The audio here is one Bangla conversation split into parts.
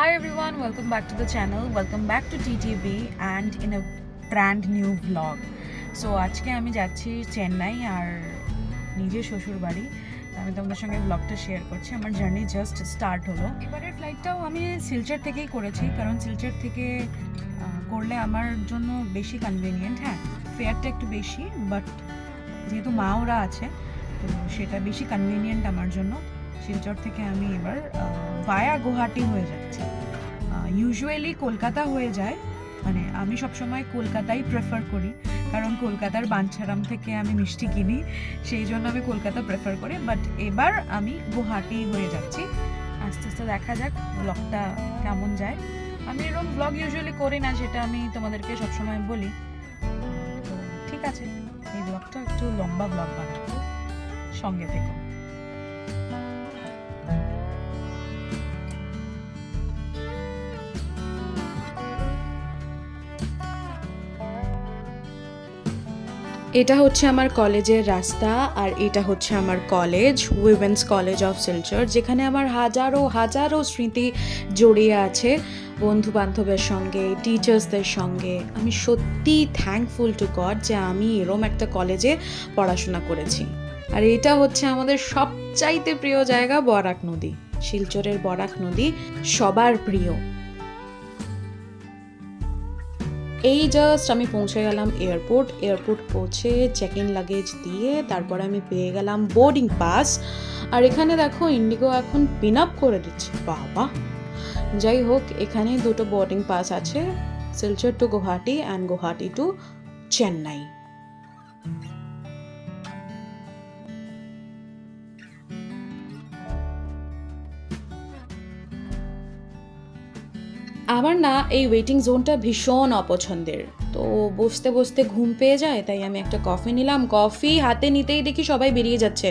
Hi everyone, welcome back to the channel. Welcome back to TTB and in a brand new vlog. So আজকে আমি যাচ্ছি চেন্নাই আর নিজের শ্বশুর বাড়ি। আমি তোমাদের সঙ্গে ব্লগটা শেয়ার করছি। আমার জার্নি জাস্ট স্টার্ট হলো। এবারের ফ্লাইটটাও আমি শিলচর থেকেই করেছি, কারণ শিলচর থেকে করলে আমার জন্য বেশি কনভিনিয়েন্ট। হ্যাঁ, ফেয়ারটা একটু বেশি, বাট যেহেতু মা ওরা আছে তো সেটা বেশি কনভিনিয়েন্ট আমার জন্য। শিলচর থেকে আমি এবার ভায়া গুয়াহাটি হয়ে যাচ্ছি। ইউজুয়ালি কলকাতা হয়ে যায়, মানে আমি সবসময় কলকাতাই প্রেফার করি, কারণ কলকাতার বাঞ্ছারাম থেকে আমি মিষ্টি কিনি, সেই জন্য আমি কলকাতা প্রেফার করি। বাট এবার আমি গুয়াহাটি হয়ে যাচ্ছি। আস্তে আস্তে দেখা যাক ব্লগটা কেমন যায়। আমি এরকম ব্লগ ইউজুয়ালি করি না, যেটা আমি তোমাদেরকে সবসময় বলি। তো ঠিক আছে, এই ব্লগটা একটু লম্বা ব্লগ বানাবো, সঙ্গে থেকো। এটা হচ্ছে আমার কলেজের রাস্তা, আর এটা হচ্ছে আমার college, women's college of Silchar, যেখানে আমার হাজারো হাজারো স্মৃতি জড়িয়ে আছে বন্ধু বান্ধবের সঙ্গে, টিচার্সদের সঙ্গে। আমি সত্যি থ্যাঙ্কফুল টু গড যে আমি এরম একটা কলেজে পড়াশোনা করেছি। আর এটা হচ্ছে আমাদের সবচাইতে প্রিয় জায়গা, বরাক নদী। শিলচরের বরাক নদী সবার প্রিয়। এই জাস্ট আমি পৌঁছে গেলাম এয়ারপোর্ট পৌঁছে চেক ইন লাগেজ দিয়ে তারপর আমি পেয়ে গেলাম বোর্ডিং পাস। আর এখানে দেখো ইন্ডিগো এখন পিন আপ করে দিচ্ছে, বাবা। যাই হোক, এখানে দুটো বোর্ডিং পাস আছে, Silchar to Guwahati and Guwahati to Chennai. আমার না এই ওয়েটিং জোনটা ভীষণ অপছন্দের। তো বসতে বসতে ঘুম পেয়ে যায়, তাই আমি একটা কফি নিলাম। কফি হাতে নিতেই দেখি সবাই বেরিয়ে যাচ্ছে।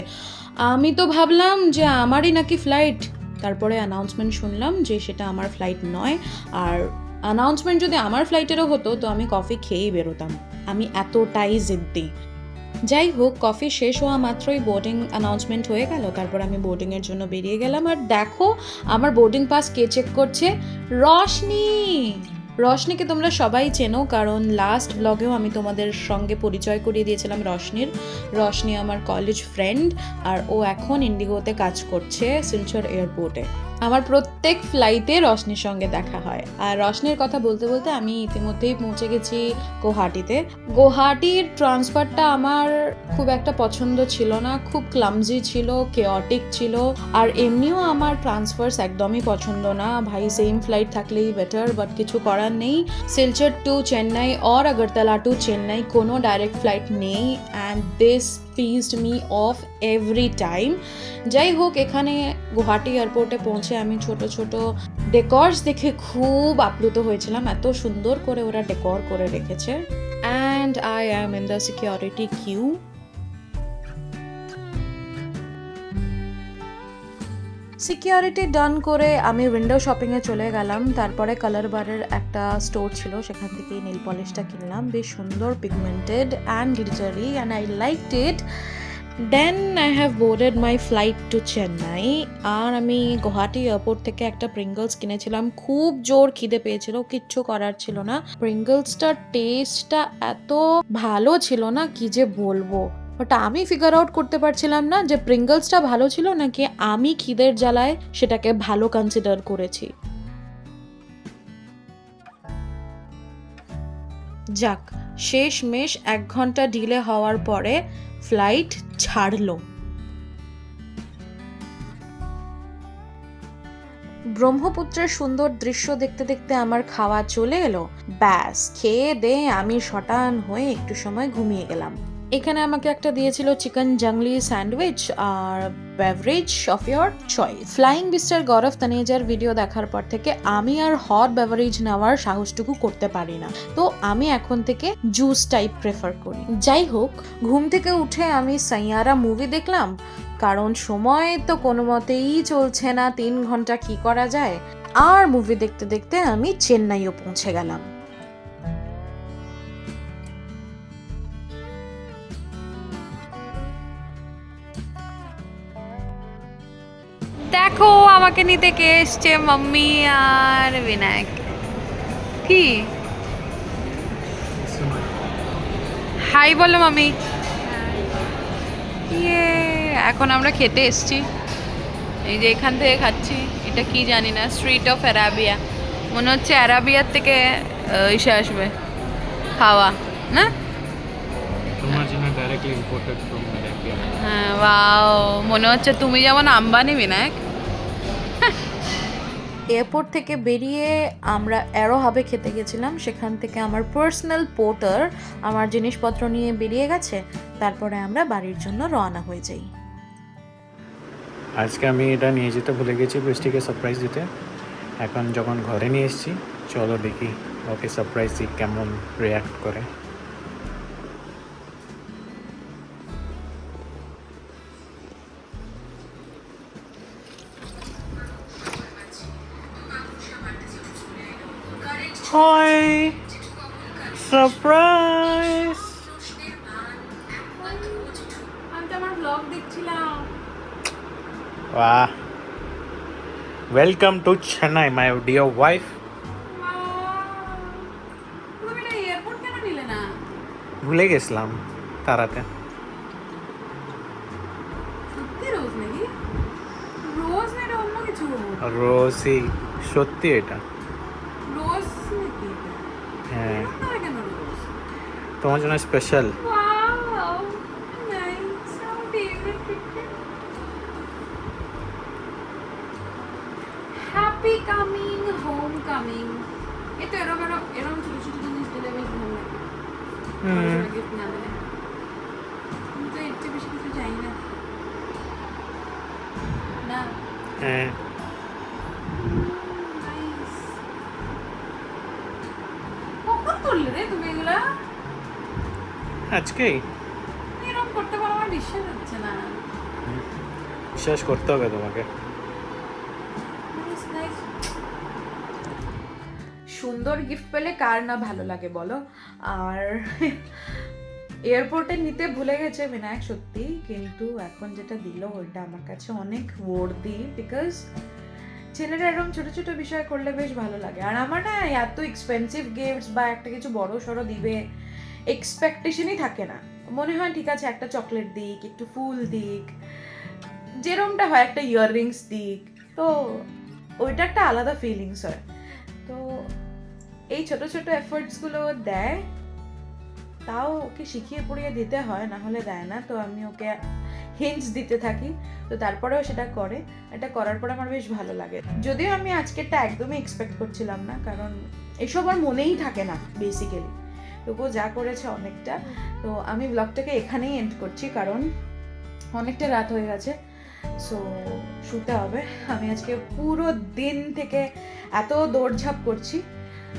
আমি তো ভাবলাম যে আমারই নাকি ফ্লাইট, তারপরে অ্যানাউন্সমেন্ট শুনলাম যে সেটা আমার ফ্লাইট নয়। আর অ্যানাউন্সমেন্ট যদি আমার ফ্লাইটেরও হতো তো আমি কফি খেয়েই বেরোতাম, আমি এতটাই জিদ্দি। যাই হোক, কফি শেষ হওয়া মাত্রই বোর্ডিং অ্যানাউন্সমেন্ট হয়ে গেল। তারপর আমি বোর্ডিংয়ের জন্য বেরিয়ে গেলাম। আর দেখো আমার বোর্ডিং পাস কে চেক করছে? রশনি। রশনিকে তোমরা সবাই চেনো, কারণ লাস্ট ব্লগেও আমি তোমাদের সঙ্গে পরিচয় করিয়ে দিয়েছিলাম রশনির। রশনি আমার কলেজ ফ্রেন্ড, আর ও এখন ইন্ডিগোতে কাজ করছে শিলচর এয়ারপোর্টে। আমার প্রত্যেক ফ্লাইটে রশনির সঙ্গে দেখা হয়। আর রশনির কথা বলতে বলতে আমি ইতিমধ্যেই পৌঁছে গেছি গুয়াহাটিতে। গুয়াহাটির ট্রান্সফারটা আমার খুব একটা পছন্দ ছিল না, খুব ক্লামজি ছিল, কেওটিক ছিল। আর এমনিও আমার ট্রান্সফার্স একদমই পছন্দ না ভাই, সেম ফ্লাইট থাকলেই বেটার, বাট কিছু করার নেই। Silchar to Chennai or Agartala to Chennai কোনো ডাইরেক্ট ফ্লাইট নেই, and this pissed me off every time. যাই হোক, এখানে গুয়াহাটি এয়ারপোর্টে পৌঁছে আমি ছোট ছোট ডেকর্স দেখে খুব আপ্লুত হয়েছিলাম, এত সুন্দর করে ওরা ডেকর করে রেখেছে। And I am in the security queue. Security done করে আমি উইন্ডো শপিংয়ে চলে গেলাম। তারপরে কালার বারের একটা স্টোর ছিল, সেখান থেকে নেল পলিশটা কিনলাম, বেশ সুন্দর, pigmented and glittery, and I liked it. Then I have boarded my flight to Chennai. আর আমি গুয়াহাটি এয়ারপোর্ট থেকে একটা প্রিঙ্গলস কিনেছিলাম, খুব জোর খিদে পেয়েছিল, কিচ্ছু করার ছিল না। প্রিঙ্গলসটার টেস্টটা এত ভালো ছিল না, কি যে বলবো। বাট আমি ফিগার আউট করতে পারছিলাম না যে প্রিঙ্গলসটা ভালো ছিল নাকি আমি খিদের জ্বালায় সেটাকে ভালো কনসিডার করেছি। যাক, শেষমেশ 1 ঘন্টা ডিলে হওয়ার পরে ফ্লাইট ছাড়লো। ব্রহ্মপুত্রের সুন্দর দৃশ্য দেখতে দেখতে আমার খাওয়া চলে এলো। ব্যাস, খেয়ে দে আমি শটান হয়ে একটু সময় ঘুমিয়ে গেলাম। এখানে আমাকে একটা দিয়েছিল চিকেন জাংলি স্যান্ডউইচ আর beverage of your choice. Flying বিস্টার গৌরব তানেজার ভিডিও দেখার পর থেকে আমি আর হট বেভারেজ নেওয়ার সাহসটুকু করতে পারি না, তো আমি এখন থেকে জুস টাইপ প্রেফার করি। যাই হোক, ঘুম থেকে উঠে আমি সাইয়ারা মুভি দেখলাম, কারণ সময় তো কোনো মতেই চলছে না, 3 ঘন্টা কি করা যায়। আর মুভি দেখতে দেখতে আমি চেন্নাইও পৌঁছে গেলাম। দেখো আমাকে নিতে কে এসছে, মাম্মি আর বিনায়ক। কি হাই বলো মাম্মি। ইয়ে, এখন আমরা খেতে এসছি, এই যে এখান থেকে খাচ্ছি। এটা কি জানি না, স্ট্রিট অফ অ্যারাবিয়া, মনে হচ্ছে অ্যারাবিয়ার থেকে এসে আসবে খাওয়া না। তোমার জন্য ডাইরেক্টলি ইম্পোর্টেড ফ্রম অ্যারাবিয়া। হ্যাঁ, ওয়াও, মনে হচ্ছে তুমি যেমন আম্বানি বিনায়ক। এয়ারপোর্ট থেকে বেরিয়ে আমরা অ্যারো হাবে খেতে গেছিলাম, সেখান থেকে আমার পার্সোনাল পোর্টার আমার জিনিসপত্র নিয়ে বেরিয়ে গেছে, তারপরে আমরা বাড়ির জন্য রওনা হয়ে যাই। আজকে আমি এটা নিয়ে যেতে ভুলে গেছি বৃষ্টিকে সারপ্রাইজ দিতে। এখন যখন ঘরে নিয়ে এসেছি, চলো দেখি ওকে সারপ্রাইজ দিই কেমন রিয়াক্ট করে। Hi, surprise! আমি তো আমার ব্লগ দেখছিলাম। বাহ, welcome to Chennai my dear wife. তুমি না এয়ারপোর্ট কেন নিলে না? ভুলে গেছিলাম তারাতে। সত্যি রোজ নাকি? রোজ না, এটা অন্য কিছু। রোজই, সত্যি এটা। রোজ নাকি এটা? হ্যাঁ, এরকম করে কেন রোজ? তোমার জন্য special. Wow, nice. Our favorite picture. Happy coming, homecoming. এই তো এরকম ছোট ছোট জিনিস দিলে বেশ ভালো লাগে। গিফট না দিলে আমি তো এর চেয়ে বেশি কিছু চাই না। না, হ্যাঁ, নাইস। কখন করলে রে তুমি এগুলা? আজকেই। এরকম করতে পারো, আমার বিশ্বাস হচ্ছে না। বিশ্বাস করতে হবে তোমাকে। সুন্দর গিফট পেলে কার না ভালো লাগে বলো। আর এয়ারপোর্টে নিতে ভুলে গেছে বিনায়ক সত্যি, কিন্তু এখন যেটা দিল ওইটা আমার কাছে অনেক ওয়ার্দি, বিকজ ছেলেরা এরকম ছোট ছোট বিষয় করলে বেশ ভালো লাগে। আর আমার না এত এক্সপেন্সিভ গিফটস বা একটা কিছু বড় সড়ো দিবে এক্সপেকটেশনই থাকে না। মনে হয় ঠিক আছে একটা চকলেট দিক, একটু ফুল দিক, যেরমটা হয় একটা ইয়াররিংস দিক, তো ওইটা একটা আলাদা ফিলিংস হয়। তো এই ছোট ছোট এফোর্টসগুলো দেয়, তাও ওকে শিখিয়ে পড়িয়ে দিতে হয়, না হলে দেয় না। তো আমি ওকে হিন্টস দিতে থাকি, তো তারপরেও সেটা করে। এটা করার পর আমার বেশ ভালো লাগে, যদিও আমি আজকেরটা একদমই এক্সপেক্ট করছিলাম না, কারণ এসব আর মনেই থাকে না বেসিক্যালি। তবুও যা করেছে অনেকটা। তো আমি ব্লগটাকে এখানেই এন্ড করছি, কারণ অনেকটা রাত হয়ে গেছে, সো শুতে হবে। আমি আজকে পুরো দিন থেকে এত দৌড়ঝাঁপ করছি,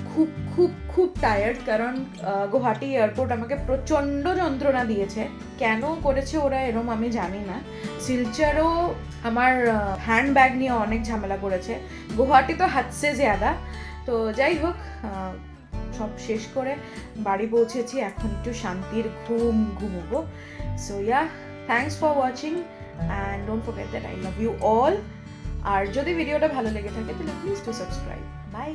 খুব খুব খুব টায়ার্ড, কারণ গুয়াহাটি এয়ারপোর্ট আমাকে প্রচণ্ড যন্ত্রণা দিয়েছে। কেন করেছে ওরা এরম আমি জানি না। শিলচরও আমার হ্যান্ড ব্যাগ নিয়ে অনেক ঝামেলা করেছে, গুয়াহাটি তো হাদসে জ্যাদা। তো যাই হোক, সব শেষ করে বাড়ি পৌঁছেছি, এখন একটু শান্তির ঘুমোবো। So yeah, thanks for watching and don't forget that I love you all. আর যদি ভিডিওটা ভালো লেগে থাকে তাহলে প্লিজ টু সাবস্ক্রাইব। বাই।